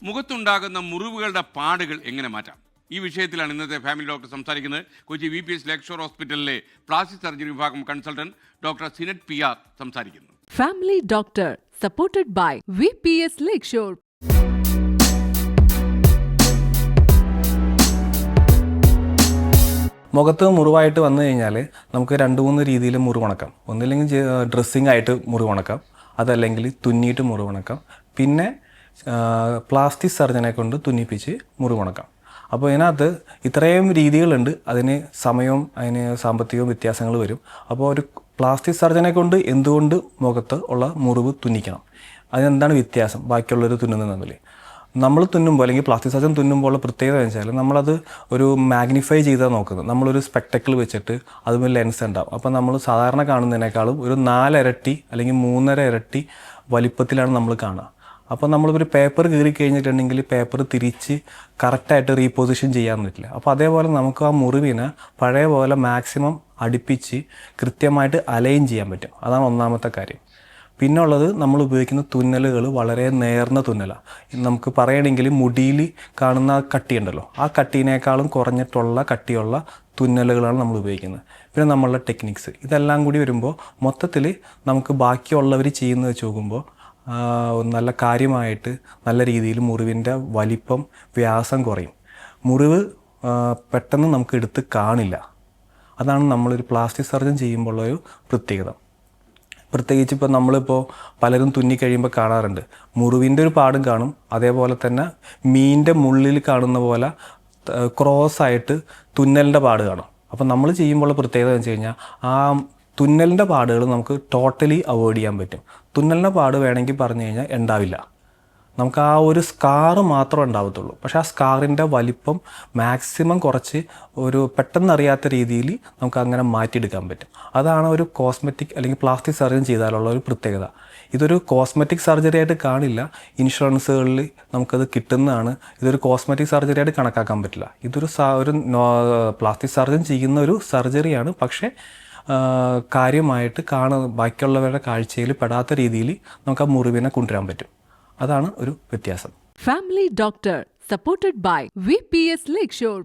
മുഖത്തുണ്ടാകുന്ന മുറിവുകളുടെ പാടുകൾ എങ്ങനെ മാറ്റാം? ഈ വിഷയത്തിലാണ് ഇന്നത്തെ ഫാമിലി ഡോക്ടർ സംസാരിക്കുന്നത്. കൊച്ചി VPS ലേക്ക് ഷോർ ഹോസ്പിറ്റലിലെ പ്ലാസ്റ്റിക് സർജറി വിഭാഗം കൺസൾട്ടന്റ് ഡോക്ടർ സിനറ്റ് PR സംസാരിക്കുന്നു. Family Doctor, supported by VPS Lakeshore. മുഖത്ത് മുറിവായിട്ട് വന്നു കഴിഞ്ഞാൽ നമുക്ക് 2-3 രീതിയിൽ മുറിവുണക്കാം. ഒന്നില്ലെങ്കിൽ ഡ്രസ്സിങ് ആയിട്ട് മുറിവുണക്കാം, അതല്ലെങ്കിൽ തുന്നിയിട്ട് മുറിവുണക്കാം, പിന്നെ പ്ലാസ്റ്റിക് സർജനെ കൊണ്ട് തുന്നിപ്പിച്ച് മുറിവുണക്കാം. അപ്പോൾ ഇതിനകത്ത് ഇത്രയും രീതികളുണ്ട്. അതിന് സമയവും അതിന് സാമ്പത്തികവും വ്യത്യാസങ്ങൾ വരും. അപ്പോൾ ഒരു പ്ലാസ്റ്റിക് സർജനെ കൊണ്ട് എന്തുകൊണ്ട് മുഖത്ത് ഉള്ള മുറിവ് തുന്നിക്കണം, അതിനെന്താണ് വ്യത്യാസം ബാക്കിയുള്ളവർ തുന്നുന്നത് തമ്മിൽ? നമ്മൾ തുന്നുമ്പോൾ അല്ലെങ്കിൽ പ്ലാസ്റ്റിക് സർജൻ തുന്നുമ്പോൾ ഉള്ള പ്രത്യേകത എന്ന് വെച്ചാൽ നമ്മളത് ഒരു മാഗ്നിഫൈ ചെയ്താൽ നോക്കുന്നത്. നമ്മളൊരു സ്പെക്ടക്കിൾ വെച്ചിട്ട് അതുപോലെ ലെൻസ് ഉണ്ടാവും. അപ്പോൾ നമ്മൾ സാധാരണ കാണുന്നതിനേക്കാളും ഒരു 4 ഇരട്ടി അല്ലെങ്കിൽ 3.5 ഇരട്ടി വലിപ്പത്തിലാണ് നമ്മൾ കാണുക. അപ്പോൾ നമ്മളിപ്പോൾ പേപ്പർ കീറി കഴിഞ്ഞിട്ടുണ്ടെങ്കിൽ പേപ്പർ തിരിച്ച് കറക്റ്റായിട്ട് റീപൊസിഷൻ ചെയ്യാൻ പറ്റില്ല. അപ്പോൾ അതേപോലെ നമുക്ക് ആ മുറിവിനെ പഴയ പോലെ മാക്സിമം അടുപ്പിച്ച് കൃത്യമായിട്ട് അലൈൻ ചെയ്യാൻ പറ്റും. അതാണ് ഒന്നാമത്തെ കാര്യം. പിന്നെ ഉള്ളത്, നമ്മൾ ഉപയോഗിക്കുന്ന തുന്നലുകൾ വളരെ നേർന്ന തുന്നലാണ്. നമുക്ക് പറയണമെങ്കിൽ മുടിയിൽ കാണുന്ന കട്ടിയുണ്ടല്ലോ, ആ കട്ടീനേക്കാളും കുറഞ്ഞിട്ടുള്ള കട്ടിയുള്ള തുന്നലുകളാണ് നമ്മൾ ഉപയോഗിക്കുന്നത്. പിന്നെ നമ്മളുടെ ടെക്നിക്സ്, ഇതെല്ലാം കൂടി വരുമ്പോൾ മൊത്തത്തിൽ നമുക്ക് ബാക്കിയുള്ളവർ ചെയ്യുന്നത് വെച്ച് നോക്കുമ്പോൾ നല്ല കാര്യമായിട്ട് നല്ല രീതിയിൽ മുറിവിൻ്റെ വലിപ്പം വ്യാസം കുറയും. മുറിവ് പെട്ടെന്ന് നമുക്ക് എടുത്ത് കാണില്ല. അതാണ് നമ്മളൊരു പ്ലാസ്റ്റിക് സർജൻ ചെയ്യുമ്പോഴുള്ളൊരു പ്രത്യേകത. പ്രത്യേകിച്ച് ഇപ്പോൾ നമ്മളിപ്പോൾ പലരും തുന്നിക്കഴിയുമ്പോൾ കാണാറുണ്ട്, മുറിവിൻ്റെ ഒരു പാടും കാണും, അതേപോലെ തന്നെ മീനിൻ്റെ മുള്ളിൽ കാണുന്ന പോലെ ക്രോസായിട്ട് തുന്നലിൻ്റെ പാട് കാണും. അപ്പോൾ നമ്മൾ ചെയ്യുമ്പോഴുള്ള പ്രത്യേകത എന്ന് വെച്ച് കഴിഞ്ഞാൽ ആ തുന്നലിൻ്റെ പാടുകൾ നമുക്ക് ടോട്ടലി അവോയ്ഡ് ചെയ്യാൻ പറ്റും. തുന്നലിൻ്റെ പാട് വേണമെങ്കിൽ പറഞ്ഞു കഴിഞ്ഞാൽ ഉണ്ടാവില്ല, നമുക്ക് ആ ഒരു സ്കാറ് മാത്രമേ ഉണ്ടാവത്തുള്ളൂ. പക്ഷേ ആ സ്കാറിൻ്റെ വലിപ്പം മാക്സിമം കുറച്ച് ഒരു പെട്ടെന്നറിയാത്ത രീതിയിൽ നമുക്ക് അങ്ങനെ മാറ്റിയെടുക്കാൻ പറ്റും. അതാണ് ഒരു കോസ്മെറ്റിക് അല്ലെങ്കിൽ പ്ലാസ്റ്റിക് സർജറി ചെയ്താലുള്ള ഒരു പ്രത്യേകത. ഇതൊരു കോസ്മെറ്റിക് സർജറി ആയിട്ട് കാണില്ല, ഇൻഷുറൻസുകളിൽ നമുക്കത് കിട്ടുന്നതാണ്. ഇതൊരു കോസ്മെറ്റിക് സർജറി ആയിട്ട് കണക്കാക്കാൻ പറ്റില്ല. ഇതൊരു പ്ലാസ്റ്റിക് സർജൻ ചെയ്യുന്ന ഒരു സർജറിയാണ്. പക്ഷേ കാര്യമായിട്ട് ബാക്കിയുള്ളവരുടെ കാഴ്ചയിൽ പെടാത്ത രീതിയിൽ നമുക്ക് ആ മുറിവിനെ കൊണ്ടുവരാൻ പറ്റും. അതാണ് ഒരു വ്യത്യാസം. Family Doctor, supported by VPS Lakeshore.